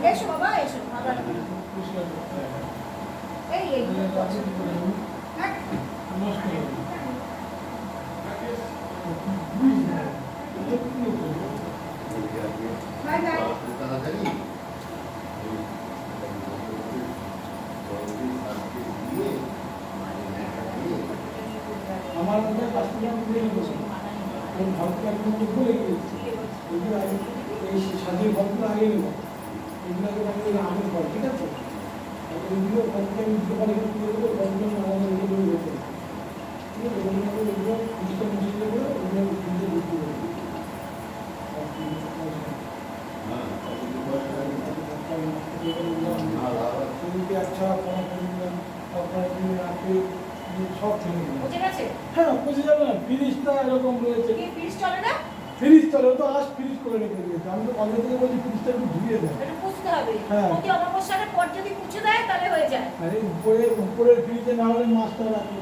এসো বাবা এসো বাবা এই এই হ্যাঁ বাই বাই আমার মধ্যে পাঁচটা ভুলে গেছে ওই ভাবটা একদম ভুলে গেছি এগুলো এই স্বাধীন ভাবগুলো আগে নেব এগুলোকে আমি পর ঠিক আছে এইগুলো ভাবকে আমি দিতে পারি তুলে দেবো ভাবগুলো আমাদের এগুলো হয়েছে ঠিক আছে এগুলো পুলিশটা মুসিয়ে দেবো ওগুলো কিন্তু বুঝতে পারবো अच्छा সব থেকে বুঝে গেছে হ্যাঁ বুঝে যাবে না ফ্রিজটা এরকম রয়েছে কি ফ্রিজ চলে না ফ্রিজ চলে তো আজ ফ্রিজ করে রেখে দিয়েছে আমি তো কবে থেকে বলছি ফ্রিজটা একটু ধুয়ে দেয় এটা পুছতে হবে হ্যাঁ। প্রতি অমাবস্যার পর যদি পুছে দেয় তাহলে হয়ে যায় আরে উপরের ফ্রিজে না হলে মাছটা রাখবে